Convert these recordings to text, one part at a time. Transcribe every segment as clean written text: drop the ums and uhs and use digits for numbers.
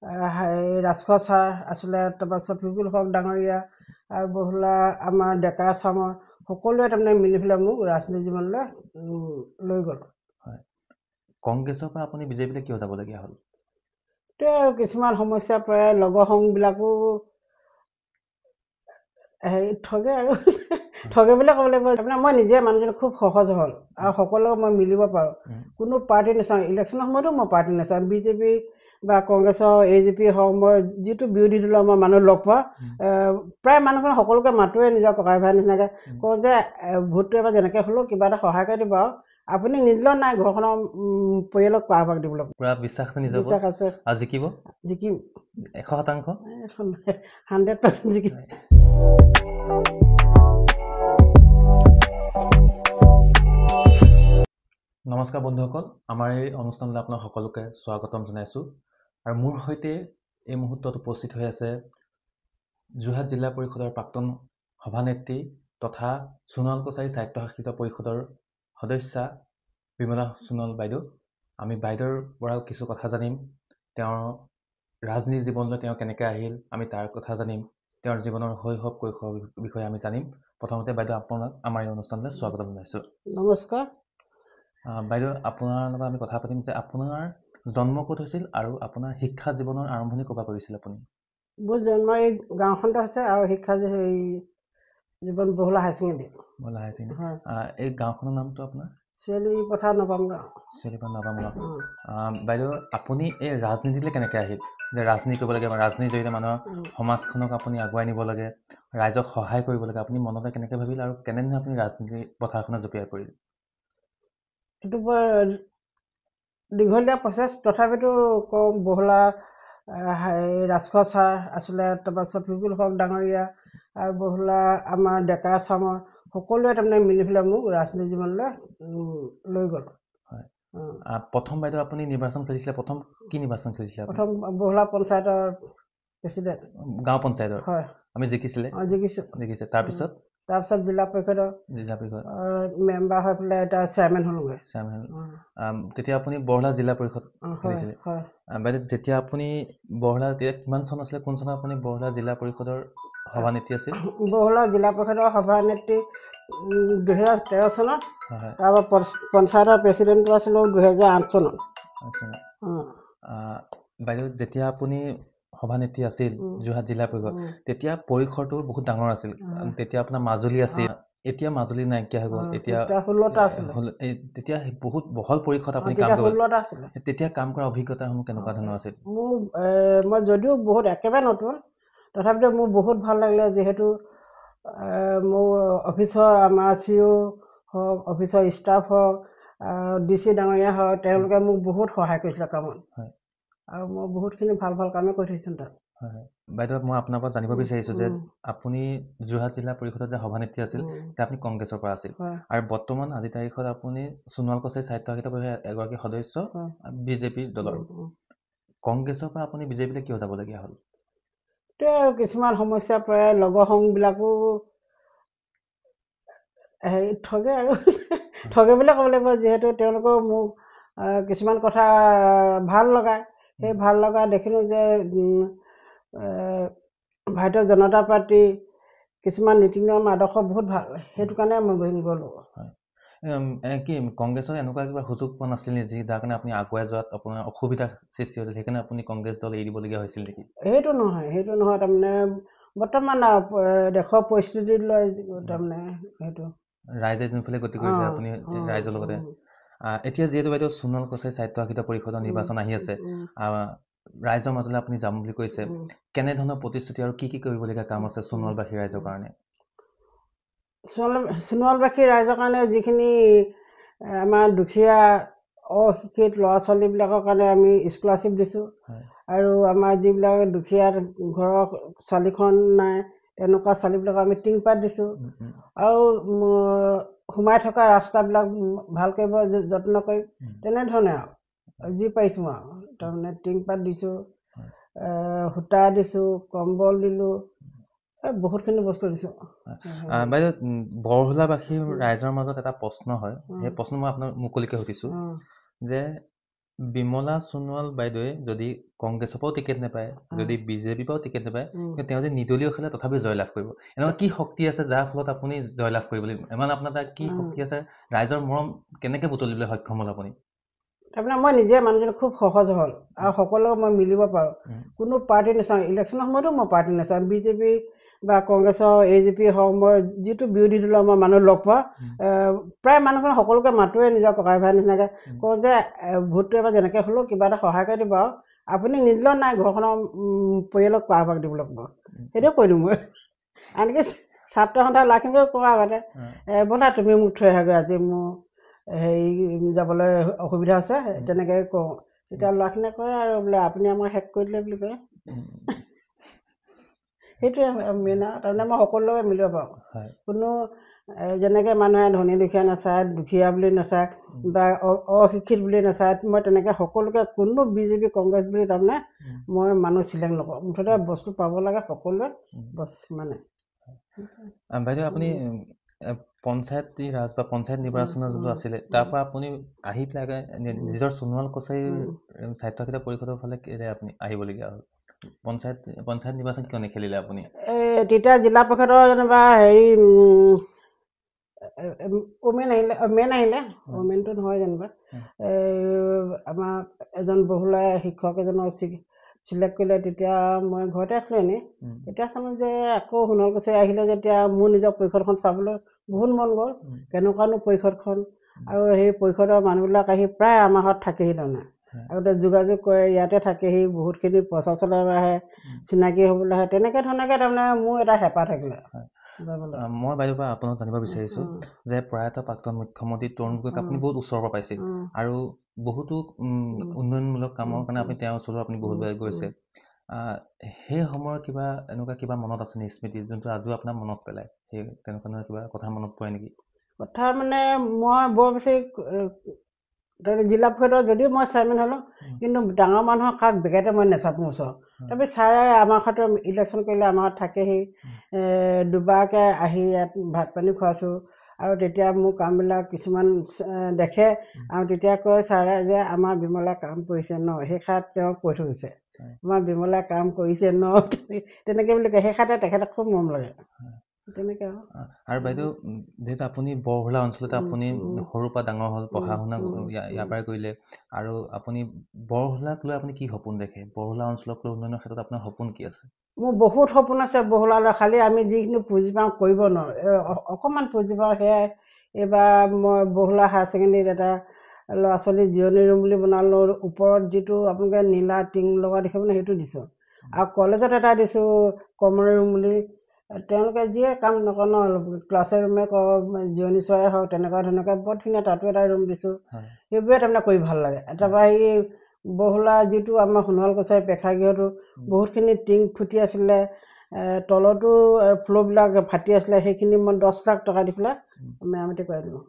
Rajkhowa sir আছিলে, তাৰপৰা ছফিকুল হক ডাঙৰীয়া আৰু বহুলা আমাৰ ডেকা চামৰ সকলোৱে তাৰমানে মিলি পেলাই মোক ৰাজনীতি জীৱনলৈ লৈ গ'ল। হয়, কংগ্ৰেছৰ পৰা আপুনি বিজেপিলৈ কিয় যাবলগীয়া হ'ল? তেওঁ কিছুমান সমস্যা প্ৰায় লগৰ সংবিলাকো ঠগে আৰু ঠগে বুলি ক'ব লাগিব। তাৰমানে মই নিজে মানুহজনী খুব সহজ হ'ল আৰু সকলোকে মই মিলিব পাৰোঁ। কোনো পাৰ্টি নাচাওঁ, ইলেকশ্যনৰ সময়তো মই পাৰ্টি নাচাওঁ। বিজেপি বা কংগ্ৰেছৰ AJP হওক, মই যিটো বিৰোধী দলৰ মই মানুহ লগ পাওঁ, প্ৰায় মানুহখিনি সকলোকে মাতোৱে নিজৰ ককাই ভাই নিচিনাকৈ কওঁ যে ভোটটো এবাৰ যেনেকৈ হ'লেও কিবা এটা সহায় কৰি দিব আৰু আপুনি নিদিলেও নাই, ঘৰখনৰ পৰিয়ালক পাৰভাগ দিবলৈ। পুৰা বিশ্বাস আছে নিজৰ বিশ্বাস আছে। আৰু জিকিব? জিকিম 100%? 100% জিকিম। নমস্কাৰ বন্ধুসকল, আমাৰ এই অনুষ্ঠানলৈ আপোনাক সকলোকে স্বাগতম জনাইছোঁ। আৰু মোৰ সৈতে এই মুহূৰ্তত উপস্থিত হৈ আছে যোৰহাট জিলা পৰিষদৰ প্ৰাক্তন সভানেত্ৰী তথা সোণোৱাল কছাৰী স্বায়ত্তশাসিত পৰিষদৰ সদস্যা বিমলা সোণোৱাল বাইদেউ। আমি বাইদেউৰ পৰা কিছু কথা জানিম, তেওঁৰ ৰাজনীতি জীৱনলৈ তেওঁ কেনেকৈ আহিল আমি তাৰ কথা জানিম, তেওঁৰ জীৱনৰ শৈশৱ কৈশোৰৰ বিষয়ে আমি জানিম। প্ৰথমতে বাইদেউ আপোনাক আমাৰ এই অনুষ্ঠানলৈ স্বাগতম জনাইছোঁ। নমস্কাৰ বাইদেউ, আপোনাৰ লগত আমি কথা পাতিম যে আপোনাৰ জন্ম ক'ত হৈছিল আৰু আপোনাৰ শিক্ষা জীৱনৰ আৰম্ভণি ক'ৰ পৰা কৰিছিল আপুনি? মোৰ জন্ম এই গাঁওখনতে হৈছে আৰু শিক্ষা জীৱন বহুলা হাই ছেকেণ্ডেৰী। বহুলা হাই ছেকেণ্ডেৰী। এই গাঁওখনৰ নামটো আপোনাৰ? চিৰালি পথাৰ নৱম গাঁও। চিৰালি পথাৰ নৱম গাঁও। বাইদেউ, আপুনি এই ৰাজনীতিলৈ কেনেকৈ আহিল? যে ৰাজনীতি কৰিব লাগে, ৰাজনীতিৰ জৰিয়তে মানুহৰ সমাজখনক আপুনি আগুৱাই নিব লাগে, ৰাইজক সহায় কৰিব লাগে, আপুনি মনতে কেনেকৈ ভাবিল আৰু কেনেধৰণে আপুনি ৰাজনীতি পথাৰখনত জঁপিয়াই পৰিল? এইটো বৰ দীঘলীয়া প্ৰচেছ, তথাপিতো কওঁ বহুলা ৰাজখোৱা ছাৰ আছিলে, তাৰপৰা ছফিকুল হক ডাঙৰীয়া আৰু বহুলা আমাৰ ডেকা চামৰ সকলোৱে তাৰমানে মিলি পেলাই মোক ৰাজনীতি জীৱনলৈ লৈ গ'ল। হয়, প্ৰথম বাইদেউ আপুনি নিৰ্বাচন খেলিছিলে, প্ৰথম কি নিৰ্বাচন খেলিছিলে? প্ৰথম বহুলা পঞ্চায়তৰ প্ৰেচিডেণ্ট। গাঁও পঞ্চায়তৰ? হয়। আমি জিকিছিলে? জিকিছোঁ। তাৰপিছত জিলা পৰিষদৰ মেম্বাৰ হৈ পেলাই এটা চেয়াৰমেন হ'লোগৈ। তেতিয়া আপুনি বৰহলা জিলা পৰিষদ খেলিছিলে? বাইদেউ, যেতিয়া আপুনি বৰহলা, তেতিয়া কিমান চন আছিলে, কোন চনত আপুনি বৰহলা জিলা পৰিষদৰ সভানেত্ৰী আছিল? বৰহলা জিলা পৰিষদৰ সভানেত্ৰী 2013 চনত। তাৰপৰা পঞ্চায়তৰ প্ৰেচিডেণ্টটো আছিলোঁ 2008 চনত। বাইদেউ, যেতিয়া আপুনি সভানেত্ৰী আছিল যোৰহাট জিলা পৰিষদ, তেতিয়া পৰিসৰটো বহুত ডাঙৰ আছিল। তেতিয়া আপোনাৰ মাজুলী আছিল, এতিয়া মাজুলী নাইকিয়া হৈ গ'ল। এতিয়া 16টা আছিলে। তেতিয়া বহুত বহল পৰিসৰত আপুনি কাম কৰিব। তেতিয়া কাম কৰা অভিজ্ঞতাসমূহ কেনেকুৱা ধৰণৰ আছিল? মই যদিও বহুত একেবাৰে নতুন, তথাপিতো মোৰ বহুত ভাল লাগিলে, যিহেতু মোৰ অফিচৰ আমাৰ CO হওক, অফিচৰ ষ্টাফ হওক, DC ডাঙৰীয়া হওক, তেওঁলোকে মোক বহুত সহায় কৰিছিলে কামত। আৰু মই বহুতখিনি ভাল ভাল কামেই কৰি থৈছোঁ তাত। হয় বাইদেউ, মই আপোনাৰ পৰা জানিব বিচাৰিছোঁ যে আপুনি যোৰহাট জিলা পৰিষদৰ যে সভানেত্ৰী আছিল, তেতিয়া আপুনি কংগ্ৰেছৰ পৰা আছিল, আৰু বৰ্তমান আজিৰ তাৰিখত আপুনি সোণোৱাল কছাৰী স্বায়ত্তশাসিত পৰিষদৰ এগৰাকী সদস্য BJP দলৰ। কংগ্ৰেছৰ পৰা আপুনি বিজেপিলৈ কিয় যাবলগীয়া হ'ল? তেওঁ কিছুমান সমস্যা প্ৰায় লগৰ সংবিলাকো ঠগে আৰু ঠগে বুলি ক'ব লাগিব। যিহেতু তেওঁলোকেও মোক কিছুমান কথা ভাল লগায়, সেই ভাল লগা দেখিলোঁ যে ভাৰতীয় জনতা পাৰ্টি কিছুমান নীতি নিয়ম আদৰ্শ বহুত ভাল, সেইটো কাৰণে মই গ'লোঁ। কি কংগ্ৰেছৰ এনেকুৱা কিবা সুযোগ পোৱা নাছিল নেকি, যাৰ কাৰণে আপুনি আগুৱাই যোৱাত আপোনাৰ অসুবিধাৰ সৃষ্টি হৈছিল, সেইকাৰণে আপুনি কংগ্ৰেছ দল এৰি দিবলগীয়া হৈছিল নেকি? সেইটো নহয় তাৰমানে বৰ্তমান দেশৰ পৰিস্থিতি লৈ তাৰমানে সেইটো ৰাইজে যোনফালে গতি কৰিছে আপুনি ৰাইজৰ লগতে। এতিয়া যিহেতু বাইদেউ সোণোৱাল কছাৰী স্বায়ত্তশাসিত পৰিষদৰ নিৰ্বাচন আহি আছে, ৰাইজৰ মাজলৈ আপুনি যাম বুলি কৈছে, কেনেধৰণৰ প্ৰতিশ্ৰুতি আৰু কি কৰিবলগীয়া কাম আছে সোণোৱালবাসী ৰাইজৰ কাৰণে? সোণোৱালবাসী ৰাইজৰ কাৰণে যিখিনি আমাৰ দুখীয়া অশিক্ষিত ল'ৰা ছোৱালীবিলাকৰ কাৰণে আমি স্কলাৰশ্বিপ দিছোঁ, আৰু আমাৰ যিবিলাক দুখীয়া ঘৰৰ চালিখন নাই, তেনেকুৱা ছোৱালীবিলাকক আমি টিংপাত দিছোঁ, আৰু সোমাই থকা ৰাস্তাবিলাক ভাল কৰিব যত্ন কৰি তেনেধৰণে আৰু যি পাৰিছোঁ আৰু তাৰমানে টিংপাত দিছোঁ, সূতা দিছোঁ, কম্বল দিলোঁ, বহুতখিনি বস্তু দিছোঁ। বাইদেউ, বৰহলাবাসী ৰাইজৰ মাজত এটা প্ৰশ্ন হয়, সেই প্ৰশ্ন মই আপোনাক মুকলিকৈ সুধিছোঁ যে বিমলা সোণোৱাল বাইদেৱে যদি কংগ্ৰেছৰ পৰাও টিকেট নাপায়, যদি বিজেপিৰ পৰাও টিকেট নাপায়, কিন্তু তেওঁ যে নিৰ্দলীয় খেলে তথাপি জয়লাভ কৰিব, এনেকুৱা কি শক্তি আছে যাৰ ফলত আপুনি জয়লাভ কৰিব লাগিব? ইমান আপোনাৰ তাত কি শক্তি আছে? ৰাইজৰ মৰম কেনেকৈ বুটলিবলৈ সক্ষম হ'ল আপুনি? তাৰমানে মই নিজে মানুহজন খুব সহজ হ'ল আৰু সকলোকে মই মিলিব পাৰোঁ। কোনো পাৰ্টি নাচাওঁ, ইলেকশ্যনৰ সময়তো মই পাৰ্টি নাচাওঁ। বিজেপি বা কংগ্ৰেছৰ AJP হওক, মই যিটো বিৰোধী দলৰ মই মানুহ লগ পাওঁ, প্ৰায় মানুহখন সকলোকে মাতোৱে নিজৰ ককাই ভাই নিচিনাকৈ কওঁ যে ভোটটো এবাৰ যেনেকৈ হ'লেও কিবা এটা সহায় কৰি দিব আৰু আপুনি নিদিলেও নাই, ঘৰখনৰ পৰিয়ালক পাৰভাগ দিবলৈ ক'ব, সেইটোৱে কৈ দিওঁ মই। আনকি ছাত্ৰ সন্থা লাখিনকৈ কোৱা আগতে ব'লা তুমি মোক থৈ আহাগৈ, আজি মোৰ হেৰি যাবলৈ অসুবিধা আছে, তেনেকৈ কওঁ। তেতিয়া ল'ৰাখিনিয়ে কয় আৰু বোলে আপুনি আমাক শেষ কৰি দিলে বুলি কয়। সেইটোৱে মেইন আৰু তাৰমানে মই সকলোকে মিলিব পাৰোঁ। কোনো যেনেকৈ মানুহে ধনী দুখীয়া নাচায়, দুখীয়া বুলি নাচায় বা অশিক্ষিত বুলি নাচায়, মই তেনেকৈ সকলোকে কোনো বিজেপি কংগ্ৰেছ বুলি তাৰমানে মই মানুহ চিলেক্ট নকৰোঁ। মুঠতে বস্তু পাব লাগে সকলোৱে, বছ মানে। বাইদেউ আপুনি পঞ্চায়তী ৰাজ বা পঞ্চায়ত নিৰ্বাচনৰ যোনটো আছিলে, তাৰ পৰা আপুনি আহি পেলাই নিজৰ সোণোৱাল কছাৰীৰ স্বায়ত্তশাসিত পৰিষদৰ ফালে আপুনি আহিবলগীয়া হ'ল? পঞ্চায়ত নিৰ্বাচন কিয় নেখেলিলে আপুনি? তেতিয়া জিলা পৰিষদৰ যেনিবা হেৰি মেন আহিলে, মেনটো নহয় যেনিবা আমাক এজন বহুলাই শিক্ষক এজনক চিলেক্ট কৰিলে। তেতিয়া মই ঘৰতে আছিলোঁ এনেই। তেতিয়া চালোঁ যে আকৌ সোণোৱাল কছাৰী আহিলে যেতিয়া মোৰ নিজৰ পৰিষদখন চাবলৈ বহুত মন গ'ল, কেনেকুৱানো পৰিষদখন, আৰু সেই পৰিষদৰ মানুহবিলাক আহি প্ৰায় আমাৰ ঘৰত থাকেহি। তাৰমানে আগতে যোগাযোগ কৰে, ইয়াতে থাকেহি, বহুতখিনি পইচা চলাই আহে, চিনাকি হ'বলৈ আহে, তেনেকৈ ধৰণকে তাৰমানে মোৰ এটা হেঁপাহ থাকিলে। মই বাইদেউৰ পৰা আপোনাক জানিব বিচাৰিছোঁ যে প্ৰয়াত প্ৰাক্তন মুখ্যমন্ত্ৰী তৰুণ গগৈক আপুনি বহুত ওচৰৰ পৰা পাইছিল আৰু বহুতো উন্নয়নমূলক কামৰ কাৰণে আপুনি তেওঁৰ ওচৰত আপুনি বহুতবাৰ গৈছে। সেই সময়ৰ কিবা এনেকুৱা কিবা মনত আছে নে স্মৃতি, যোনটো আজিও আপোনাৰ মনত পেলায়? সেই তেনেকুৱা কিবা কথা মনত পৰে নেকি? কথা মানে মই বৰ বেছি জিলা পৰিষদৰ যদিও মই চেয়াৰমেন হ'লোঁ, কিন্তু ডাঙৰ মানুহৰ কাক বেগেতে মই নেচাপোঁ ওচৰত। তাৰপিছত ছাৰে আমাৰ ঘৰতে ইলেকশ্যন কৰিলে, আমাৰ ঘৰত থাকেহি, দুবাৰকৈ আহি ইয়াত ভাত পানী খুৱাইছোঁ। আৰু তেতিয়া মোৰ কামবিলাক কিছুমান দেখে আৰু তেতিয়া কয় ছাৰে যে আমাৰ বিমলাই কাম কৰিছে ন, সেই খাত তেওঁ কৈ থৈ গৈছে, আমাৰ বিমলাই কাম কৰিছে ন, তেনেকৈ বুলি কয়। সেই খাতে তেখেতক খুব মৰম লাগে, তেনেকৈ। আৰু বাইদেউ, যিহেতু আপুনি বৰহোলা অঞ্চলতে আপুনি সৰুৰ পৰা ডাঙৰ হ'ল, পঢ়া শুনা ইয়াৰ পৰাই কৰিলে, আৰু আপুনি বৰহোলাক লৈ আপুনি কি সপোন দেখে? বৰহোলা অঞ্চলক লৈ উন্নয়নৰ ক্ষেত্ৰত আপোনাৰ সপোন কি আছে? মোৰ বহুত সপোন আছে বৰহোলালৈ, খালি আমি যিখিনি পুঁজি পাওঁ কৰিব নোৱাৰোঁ, অকণমান পুঁজি পাওঁ সেয়াই। এইবাৰ মই বৰহোলা হায়াৰ ছেকেণ্ডেৰীত এটা ল'ৰা ছোৱালী জিৰণি ৰুম বুলি বনালোঁ, ওপৰত যিটো আপোনালোকে নীলা টিং লগা দেখিব নে, সেইটো দিছোঁ। আৰু কলেজত এটা দিছোঁ কমন ৰুম বুলি, তেওঁলোকে যিয়ে কাম নকৰে ন, ক্লাছে ৰুমে কওক, জিৰণি চোৱাই হওক, তেনেকুৱা ধৰণকৈ বৰ ধুনীয়া তাতো এটা ৰুম দিছোঁ। সেইবোৰে তাৰমানে কৰি ভাল লাগে। তাৰপৰা এই বৰহোলা যিটো আমাৰ সোণোৱাল কছাৰী প্ৰেক্ষাগৃহটো বহুতখিনি টিং ফুটি আছিলে, তলতো ফ্ল'ৰবিলাক ফাটি আছিলে, সেইখিনি মই 10 লাখ টকা দি পেলাই মেৰামতি কৰাই দিলোঁ।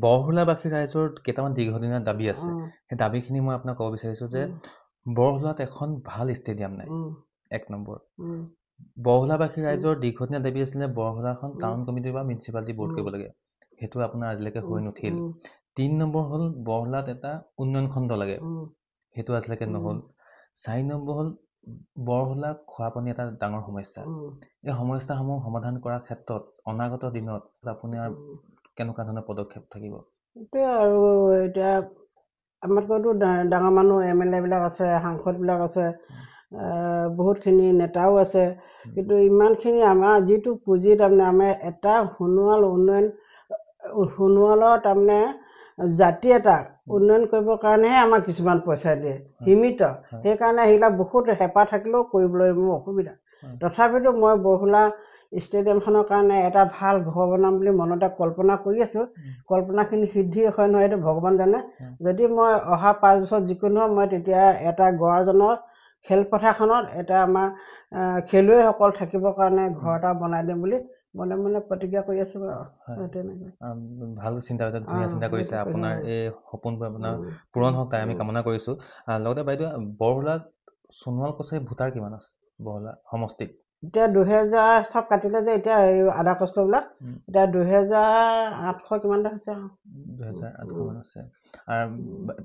বৰহোলাবাসী ৰাইজৰ কেইটামান দীৰ্ঘদিনীয়া দাবী আছে, সেই দাবীখিনি মই আপোনাক ক'ব বিচাৰিছোঁ যে বৰহোলাত এখন ভাল ষ্টেডিয়াম নাই, 1 নম্বৰ। বৰহোলাবাসী ৰাইজৰ দীৰ্ঘদিনীয়া দাবী আছিলে বৰহোলাখন টাউন কমিটি বা মিউনিচিপালিটি বৰ্ড কৰিব লাগে, সেইটো আপোনাৰ আজিলৈকে হৈ নুঠিল। 3 নম্বৰ হ'ল বৰহোলাত এটা উন্নয়ন খণ্ড লাগে, সেইটো আজিলৈকে নহ'ল। 4 নম্বৰ হ'ল বৰহোলা খোৱা পানী এটা ডাঙৰ সমস্যা। এই সমস্যাসমূহ সমাধান কৰাৰ ক্ষেত্ৰত অনাগত দিনত আপোনাৰ কেনেকুৱা ধৰণৰ পদক্ষেপ থাকিব? সেইটোৱে আৰু এতিয়া আমাতকৈতো ডাঙৰ মানুহ MLA বিলাক আছে, সাংসদবিলাক আছে, বহুতখিনি নেতাও আছে, কিন্তু ইমানখিনি আমাৰ যিটো পুঁজি তাৰমানে আমাৰ এটা সোণোৱালৰ তাৰমানে জাতি এটা উন্নয়ন কৰিবৰ কাৰণেহে আমাক কিছুমান পইচা দিয়ে, সীমিত। সেইকাৰণে সেইবিলাক বহুত হেঁপাহ থাকিলেও কৰিবলৈ মোৰ অসুবিধা। তথাপিতো মই বৰহোলা ষ্টেডিয়ামখনৰ কাৰণে এটা ভাল ঘৰ বনাম বুলি মনতে কল্পনা কৰি আছোঁ। কল্পনাখিনি সিদ্ধি হয় নহয় এইটো ভগৱান জানে। যদি মই অহা 5 বছৰত যিকোনো হয়, মই তেতিয়া এটা গড়জনৰ খেলপথাৰখনত এটা আমাৰ খেলুৱৈসকল থাকিবৰ কাৰণে ঘৰ এটা বনাই দিম বুলি মনে মনে প্ৰতিজ্ঞা কৰি আছোঁ আৰু। ভাল চিন্তা, ধুনীয়া চিন্তা কৰিছে। আপোনাৰ এই সপোনবোৰ আপোনাৰ পূৰণ হওক তাই আমি কামনা কৰিছোঁ। লগতে বাইদেউ, বৰহোলাত সোণোৱাল কছাৰী ভোটাৰ কিমান আছে বৰহোলা সমষ্টিত? এতিয়া 2000 চব কাটিলে যে এতিয়া আধা কষ্টবিলাক এতিয়া 2800 কিমান হৈছে 2800 মান আছে আৰু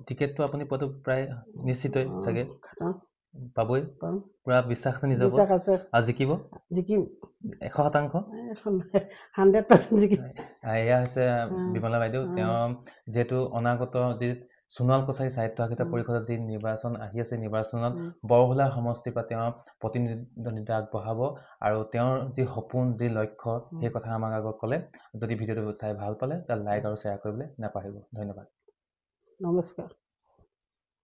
টিকেটটো আপুনি পোৱাটো প্ৰায় নিশ্চিতই চাগে পাবই পুৰা বিশ্বাস আছে নিজৰ ওপৰত আৰু জিকিব 100% 100% জিকিব এয়া হৈছে বিমলা বাইদেউ তেওঁ যেহেতু অনাগত যি সোণোৱাল কছাৰী সাহিত্য সাহিত্য পৰিষদত যি নিৰ্বাচন আহি আছে নিৰ্বাচনত বৰহোলা সমষ্টিৰ পৰা তেওঁ প্ৰতিনিধিত্ব আগবঢ়াব আৰু তেওঁৰ যি সপোন যি লক্ষ্য সেই কথা আমাক আগত ক'লে যদি ভিডিঅ'টো চাই ভাল পালে তাৰ লাইক আৰু শ্বেয়াৰ কৰিবলৈ নাপাহৰিব ধন্যবাদ নমস্কাৰ